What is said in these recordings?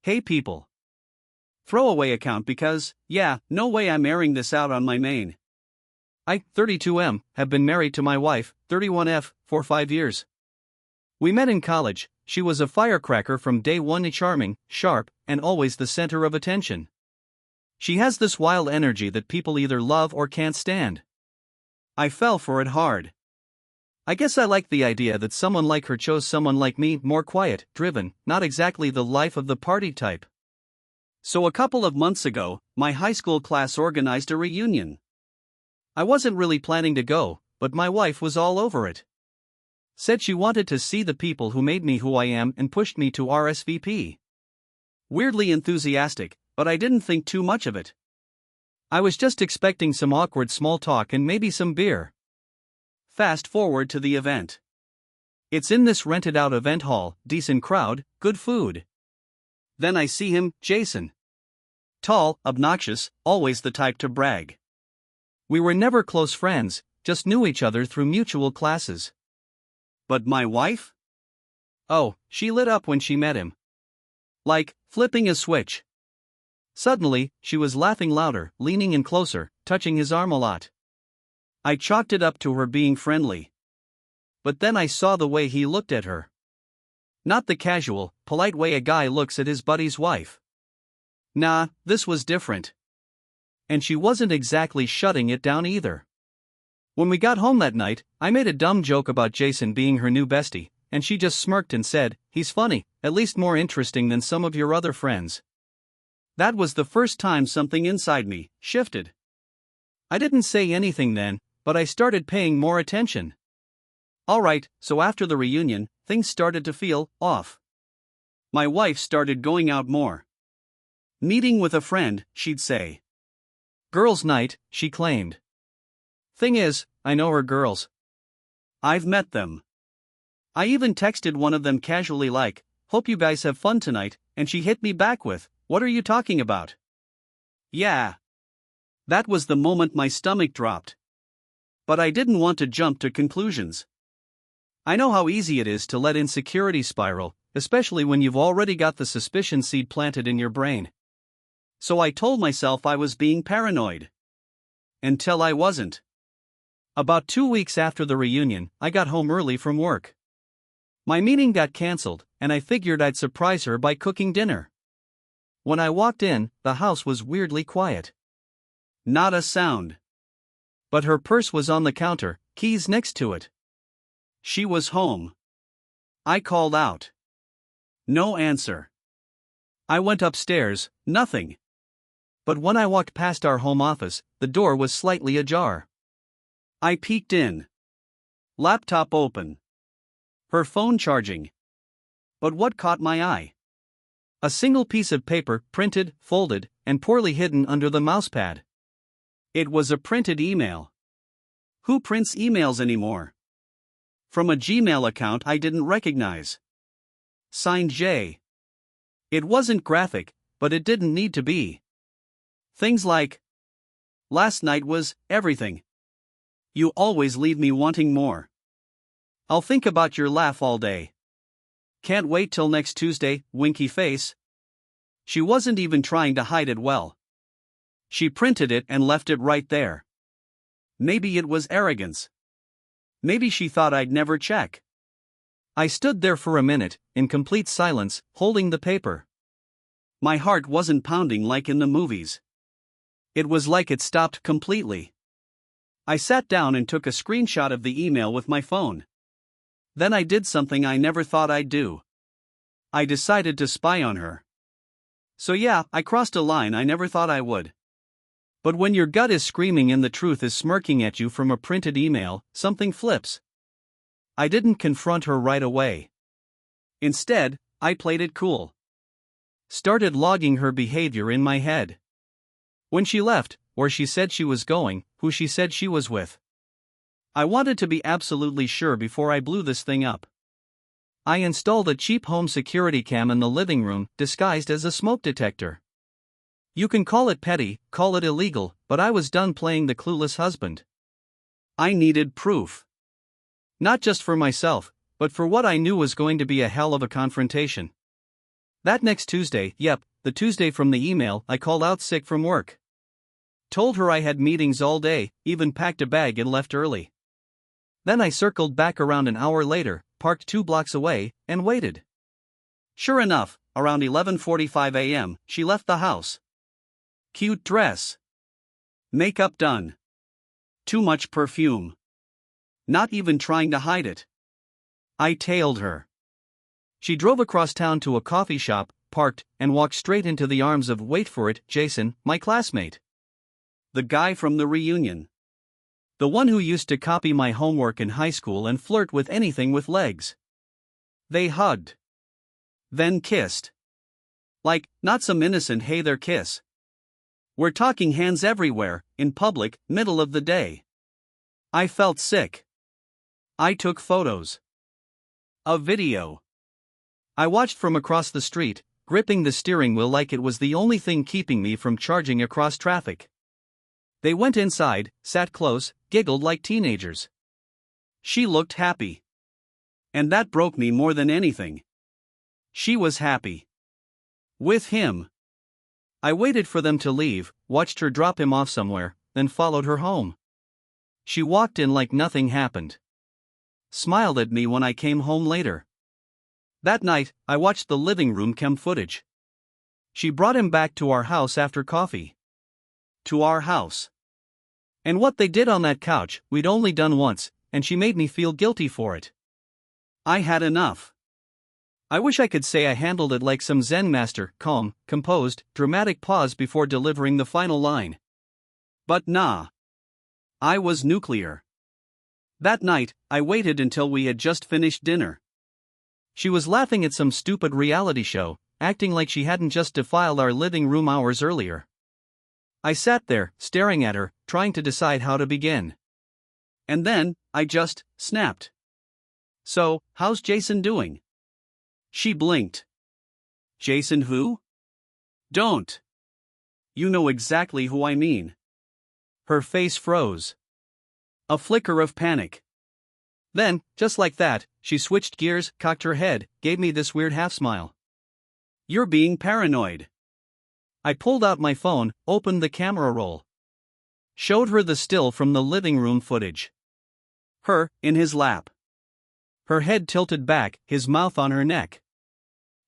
Hey people. Throwaway account because, yeah, no way I'm airing this out on my main. I, 32M, have been married to my wife, 31F, for 5 years. We met in college. She was a firecracker from day one, charming, sharp, and always the center of attention. She has this wild energy that people either love or can't stand. I fell for it hard. I guess I like the idea that someone like her chose someone like me, more quiet, driven, not exactly the life of the party type. So a couple of months ago, my high school class organized a reunion. I wasn't really planning to go, but my wife was all over it. Said she wanted to see the people who made me who I am and pushed me to RSVP. Weirdly enthusiastic, but I didn't think too much of it. I was just expecting some awkward small talk and maybe some beer. Fast forward to the event. It's in this rented out event hall, decent crowd, good food. Then I see him, Jason. Tall, obnoxious, always the type to brag. We were never close friends, just knew each other through mutual classes. But my wife? Oh, she lit up when she met him. Like, flipping a switch. Suddenly, she was laughing louder, leaning in closer, touching his arm a lot. I chalked it up to her being friendly. But then I saw the way he looked at her. Not the casual, polite way a guy looks at his buddy's wife. Nah, this was different. And she wasn't exactly shutting it down either. When we got home that night, I made a dumb joke about Jason being her new bestie, and she just smirked and said, "He's funny, at least more interesting than some of your other friends." That was the first time something inside me shifted. I didn't say anything then, but I started paying more attention. Alright, so after the reunion, things started to feel off. My wife started going out more. Meeting with a friend, she'd say. Girls' night, she claimed. Thing is, I know her girls. I've met them. I even texted one of them casually like, "Hope you guys have fun tonight," and she hit me back with, "What are you talking about?" Yeah. That was the moment my stomach dropped. But I didn't want to jump to conclusions. I know how easy it is to let insecurity spiral, especially when you've already got the suspicion seed planted in your brain. So I told myself I was being paranoid. Until I wasn't. About 2 weeks after the reunion, I got home early from work. My meeting got cancelled, and I figured I'd surprise her by cooking dinner. When I walked in, the house was weirdly quiet. Not a sound. But her purse was on the counter, keys next to it. She was home. I called out. No answer. I went upstairs, nothing. But when I walked past our home office, the door was slightly ajar. I peeked in. Laptop open. Her phone charging. But what caught my eye? A single piece of paper, printed, folded, and poorly hidden under the mousepad. It was a printed email. Who prints emails anymore? From a Gmail account I didn't recognize. Signed J. It wasn't graphic, but it didn't need to be. Things like, "Last night was everything. You always leave me wanting more. I'll think about your laugh all day. Can't wait till next Tuesday, winky face." She wasn't even trying to hide it well. She printed it and left it right there. Maybe it was arrogance. Maybe she thought I'd never check. I stood there for a minute, in complete silence, holding the paper. My heart wasn't pounding like in the movies. It was like it stopped completely. I sat down and took a screenshot of the email with my phone. Then I did something I never thought I'd do. I decided to spy on her. So yeah, I crossed a line I never thought I would. But when your gut is screaming and the truth is smirking at you from a printed email, something flips. I didn't confront her right away. Instead, I played it cool. Started logging her behavior in my head. When she left, where she said she was going, who she said she was with. I wanted to be absolutely sure before I blew this thing up. I installed a cheap home security cam in the living room, disguised as a smoke detector. You can call it petty, call it illegal, but I was done playing the clueless husband. I needed proof. Not just for myself, but for what I knew was going to be a hell of a confrontation. That next Tuesday, yep, the Tuesday from the email, I called out sick from work. Told her I had meetings all day, even packed a bag and left early. Then I circled back around an hour later, parked 2 blocks away, and waited. Sure enough, around 11:45 a.m., she left the house. Cute dress. Makeup done. Too much perfume. Not even trying to hide it. I tailed her. She drove across town to a coffee shop, parked, and walked straight into the arms of, wait for it, Jason, my classmate. The guy from the reunion. The one who used to copy my homework in high school and flirt with anything with legs. They hugged. Then kissed. Like, not some innocent hey there kiss. We're talking hands everywhere, in public, middle of the day. I felt sick. I took photos. A video. I watched from across the street, gripping the steering wheel like it was the only thing keeping me from charging across traffic. They went inside, sat close, giggled like teenagers. She looked happy. And that broke me more than anything. She was happy. With him. I waited for them to leave, watched her drop him off somewhere, then followed her home. She walked in like nothing happened. Smiled at me when I came home later. That night, I watched the living room cam footage. She brought him back to our house after coffee. To our house. And what they did on that couch, we'd only done once, and she made me feel guilty for it. I had enough. I wish I could say I handled it like some Zen master, calm, composed, dramatic pause before delivering the final line. But nah. I was nuclear. That night, I waited until we had just finished dinner. She was laughing at some stupid reality show, acting like she hadn't just defiled our living room hours earlier. I sat there, staring at her, trying to decide how to begin. And then, I just snapped. So, how's Jason doing? She blinked. Jason who? Don't. You know exactly who I mean. Her face froze. A flicker of panic. Then, just like that, she switched gears, cocked her head, gave me this weird half-smile. You're being paranoid. I pulled out my phone, opened the camera roll. Showed her the still from the living room footage. Her, in his lap. Her head tilted back, his mouth on her neck.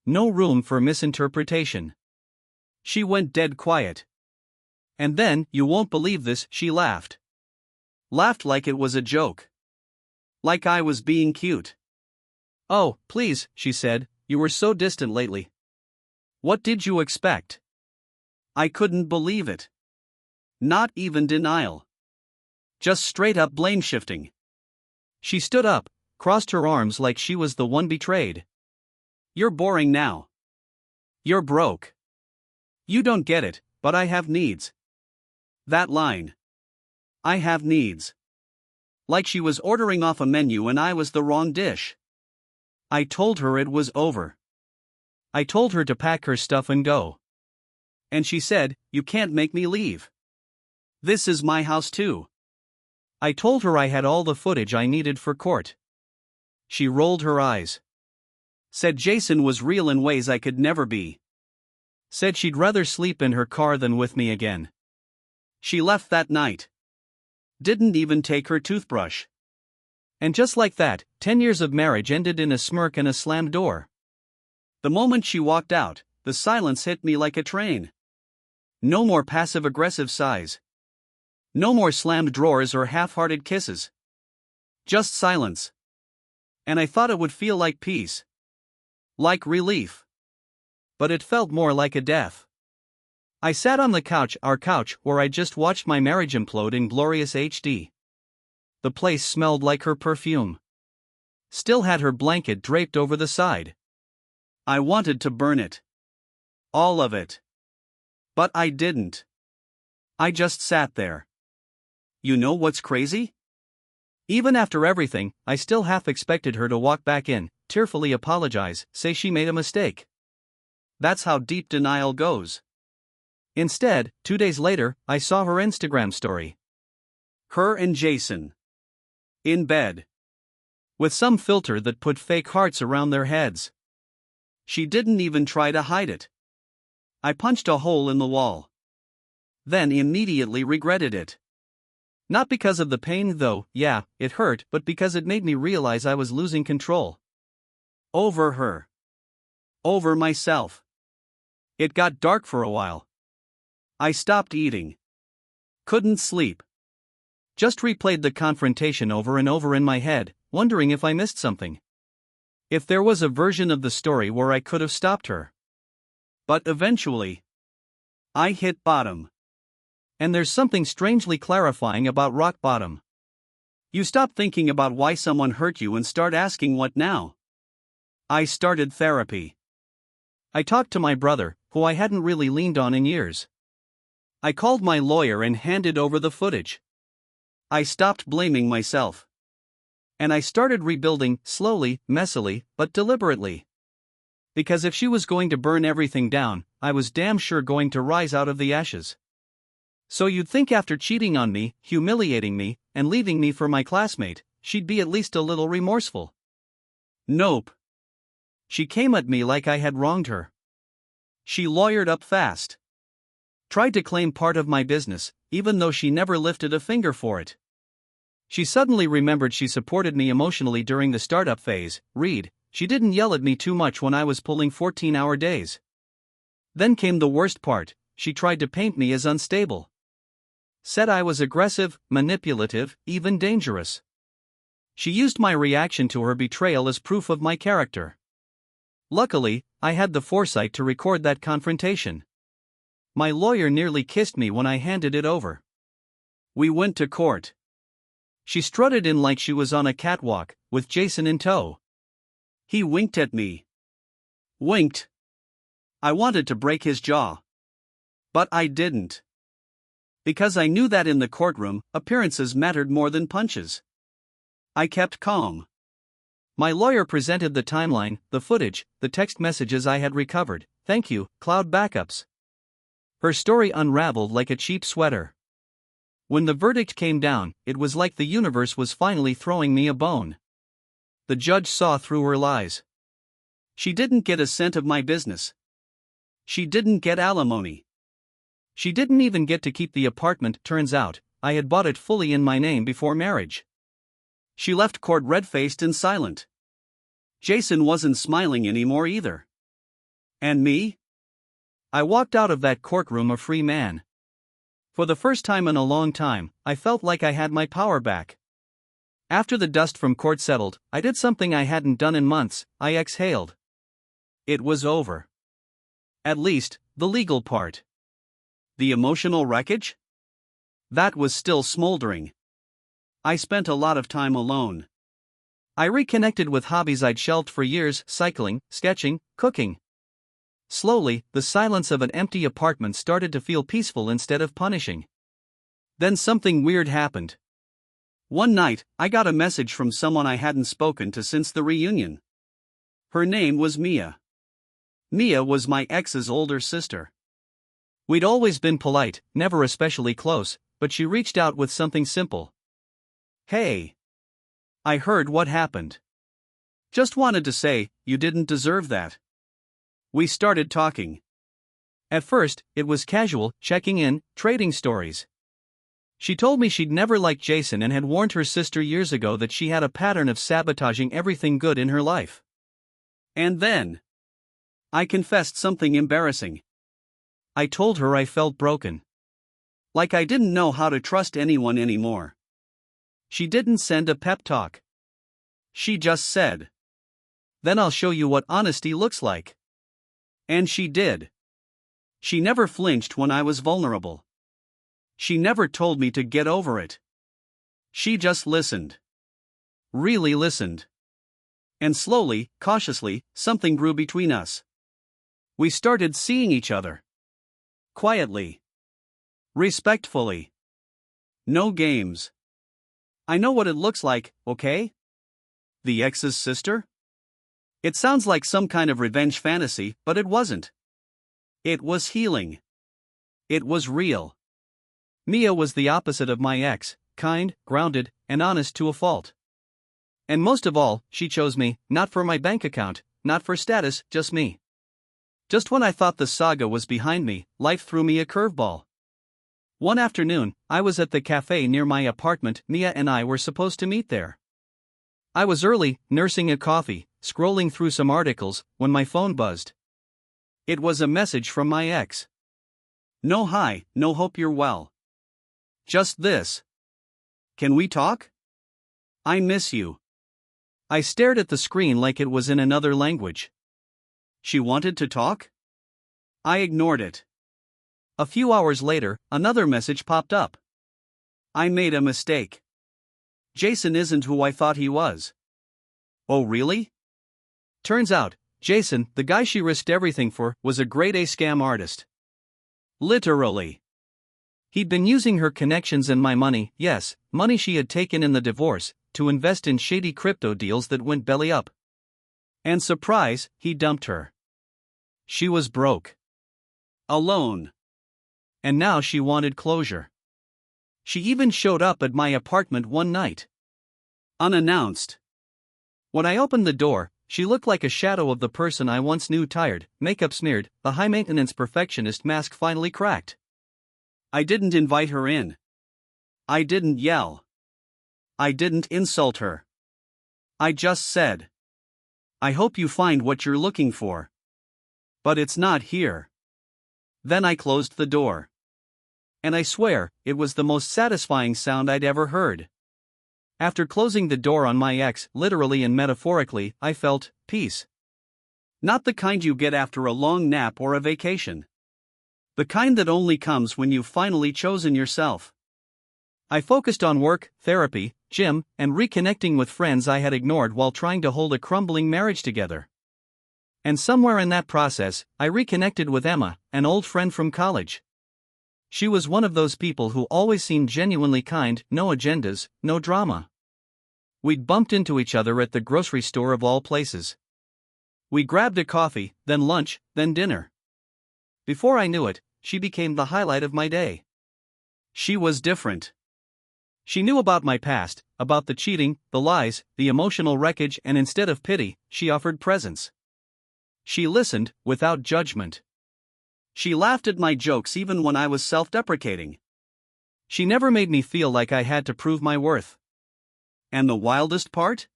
No room for misinterpretation. She went dead quiet. And then, you won't believe this, she laughed. Laughed like it was a joke. Like I was being cute. Oh, please, she said, you were so distant lately. What did you expect? I couldn't believe it. Not even denial. Just straight up blame shifting. She stood up, crossed her arms like she was the one betrayed. You're boring now. You're broke. You don't get it, but I have needs. That line. I have needs. Like she was ordering off a menu and I was the wrong dish. I told her it was over. I told her to pack her stuff and go. And she said, you can't make me leave. This is my house too. I told her I had all the footage I needed for court. She rolled her eyes. Said Jason was real in ways I could never be. Said she'd rather sleep in her car than with me again. She left that night. Didn't even take her toothbrush. And just like that, 10 years of marriage ended in a smirk and a slammed door. The moment she walked out, the silence hit me like a train. No more passive-aggressive sighs. No more slammed drawers or half-hearted kisses. Just silence. And I thought it would feel like peace. Like relief. But it felt more like a death. I sat on the couch, our couch, where I just watched my marriage implode in glorious HD. The place smelled like her perfume. Still had her blanket draped over the side. I wanted to burn it. All of it. But I didn't. I just sat there. You know what's crazy? Even after everything, I still half expected her to walk back in, tearfully apologize, say she made a mistake. That's how deep denial goes. Instead, 2 days later, I saw her Instagram story. Her and Jason. In bed. With some filter that put fake hearts around their heads. She didn't even try to hide it. I punched a hole in the wall. Then immediately regretted it. Not because of the pain though, yeah, it hurt, but because it made me realize I was losing control. Over her. Over myself. It got dark for a while. I stopped eating. Couldn't sleep. Just replayed the confrontation over and over in my head, wondering if I missed something. If there was a version of the story where I could have stopped her. But eventually, I hit bottom. And there's something strangely clarifying about rock bottom. You stop thinking about why someone hurt you and start asking what now. I started therapy. I talked to my brother, who I hadn't really leaned on in years. I called my lawyer and handed over the footage. I stopped blaming myself. And I started rebuilding, slowly, messily, but deliberately. Because if she was going to burn everything down, I was damn sure going to rise out of the ashes. So you'd think after cheating on me, humiliating me, and leaving me for my classmate, she'd be at least a little remorseful. Nope. She came at me like I had wronged her. She lawyered up fast. Tried to claim part of my business, even though she never lifted a finger for it. She suddenly remembered she supported me emotionally during the startup phase. Read, she didn't yell at me too much when I was pulling 14-hour days. Then came the worst part, she tried to paint me as unstable. Said I was aggressive, manipulative, even dangerous. She used my reaction to her betrayal as proof of my character. Luckily, I had the foresight to record that confrontation. My lawyer nearly kissed me when I handed it over. We went to court. She strutted in like she was on a catwalk, with Jason in tow. He winked at me. Winked. I wanted to break his jaw. But I didn't. Because I knew that in the courtroom, appearances mattered more than punches. I kept calm. My lawyer presented the timeline, the footage, the text messages I had recovered, thank you, cloud backups. Her story unraveled like a cheap sweater. When the verdict came down, it was like the universe was finally throwing me a bone. The judge saw through her lies. She didn't get a cent of my business. She didn't get alimony. She didn't even get to keep the apartment. Turns out, I had bought it fully in my name before marriage. She left court red-faced and silent. Jason wasn't smiling anymore either. And me? I walked out of that courtroom a free man. For the first time in a long time, I felt like I had my power back. After the dust from court settled, I did something I hadn't done in months. I exhaled. It was over. At least, the legal part. The emotional wreckage? That was still smoldering. I spent a lot of time alone. I reconnected with hobbies I'd shelved for years: cycling, sketching, cooking. Slowly, the silence of an empty apartment started to feel peaceful instead of punishing. Then something weird happened. One night, I got a message from someone I hadn't spoken to since the reunion. Her name was Mia. Mia was my ex's older sister. We'd always been polite, never especially close, but she reached out with something simple. Hey. I heard what happened. Just wanted to say, you didn't deserve that. We started talking. At first, it was casual, checking in, trading stories. She told me she'd never liked Jason and had warned her sister years ago that she had a pattern of sabotaging everything good in her life. And then, I confessed something embarrassing. I told her I felt broken. Like I didn't know how to trust anyone anymore. She didn't send a pep talk. She just said, "Then I'll show you what honesty looks like." And she did. She never flinched when I was vulnerable. She never told me to get over it. She just listened. Really listened. And slowly, cautiously, something grew between us. We started seeing each other. Quietly. Respectfully. No games. I know what it looks like, okay? The ex's sister? It sounds like some kind of revenge fantasy, but it wasn't. It was healing. It was real. Mia was the opposite of my ex, kind, grounded, and honest to a fault. And most of all, she chose me, not for my bank account, not for status, just me. Just when I thought the saga was behind me, life threw me a curveball. One afternoon, I was at the cafe near my apartment. Mia and I were supposed to meet there. I was early, nursing a coffee, scrolling through some articles, when my phone buzzed. It was a message from my ex. No hi, no hope you're well. Just this. Can we talk? I miss you. I stared at the screen like it was in another language. She wanted to talk? I ignored it. A few hours later, another message popped up. I made a mistake. Jason isn't who I thought he was. Oh really? Turns out, Jason, the guy she risked everything for, was a grade A scam artist. Literally. He'd been using her connections and my money, yes, money she had taken in the divorce, to invest in shady crypto deals that went belly up. And surprise, he dumped her. She was broke. Alone. And now she wanted closure. She even showed up at my apartment one night. Unannounced. When I opened the door, she looked like a shadow of the person I once knew. Tired, makeup smeared, the high-maintenance perfectionist mask finally cracked. I didn't invite her in. I didn't yell. I didn't insult her. I just said, I hope you find what you're looking for. But it's not here. Then I closed the door. And I swear, it was the most satisfying sound I'd ever heard. After closing the door on my ex, literally and metaphorically, I felt peace. Not the kind you get after a long nap or a vacation. The kind that only comes when you've finally chosen yourself. I focused on work, therapy, gym, and reconnecting with friends I had ignored while trying to hold a crumbling marriage together. And somewhere in that process, I reconnected with Emma, an old friend from college. She was one of those people who always seemed genuinely kind, no agendas, no drama. We'd bumped into each other at the grocery store of all places. We grabbed a coffee, then lunch, then dinner. Before I knew it, she became the highlight of my day. She was different. She knew about my past, about the cheating, the lies, the emotional wreckage, and instead of pity, she offered presence. She listened, without judgment. She laughed at my jokes even when I was self-deprecating. She never made me feel like I had to prove my worth. And the wildest part?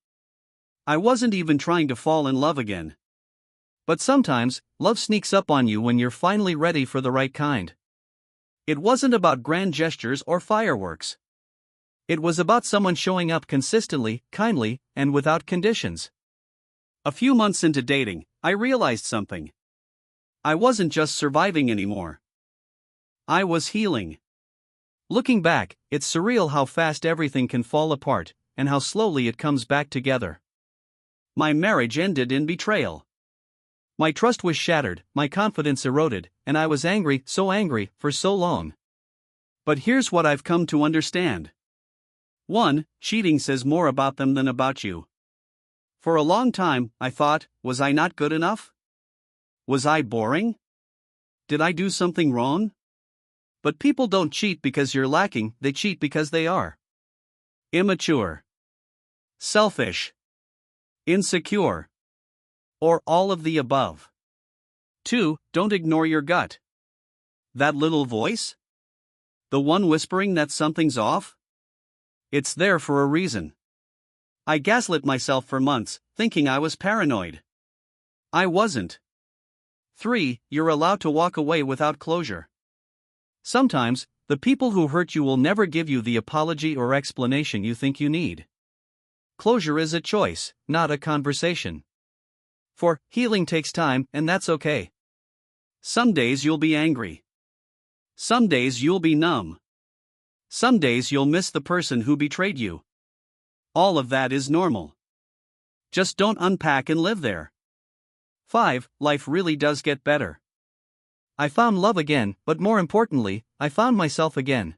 I wasn't even trying to fall in love again. But sometimes, love sneaks up on you when you're finally ready for the right kind. It wasn't about grand gestures or fireworks. It was about someone showing up consistently, kindly, and without conditions. A few months into dating, I realized something. I wasn't just surviving anymore. I was healing. Looking back, it's surreal how fast everything can fall apart, and how slowly it comes back together. My marriage ended in betrayal. My trust was shattered, my confidence eroded, and I was angry, so angry, for so long. But here's what I've come to understand. 1. Cheating says more about them than about you. For a long time, I thought, was I not good enough? Was I boring? Did I do something wrong? But people don't cheat because you're lacking, they cheat because they are immature, selfish, insecure, or all of the above. 2. Don't ignore your gut. That little voice? The one whispering that something's off? It's there for a reason. I gaslit myself for months, thinking I was paranoid. I wasn't. 3. You're allowed to walk away without closure. Sometimes, the people who hurt you will never give you the apology or explanation you think you need. Closure is a choice, not a conversation. For healing takes time, and that's okay. Some days you'll be angry. Some days you'll be numb. Some days you'll miss the person who betrayed you. All of that is normal. Just don't unpack and live there. 5. Life really does get better. I found love again, but more importantly, I found myself again.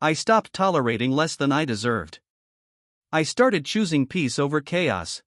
I stopped tolerating less than I deserved. I started choosing peace over chaos.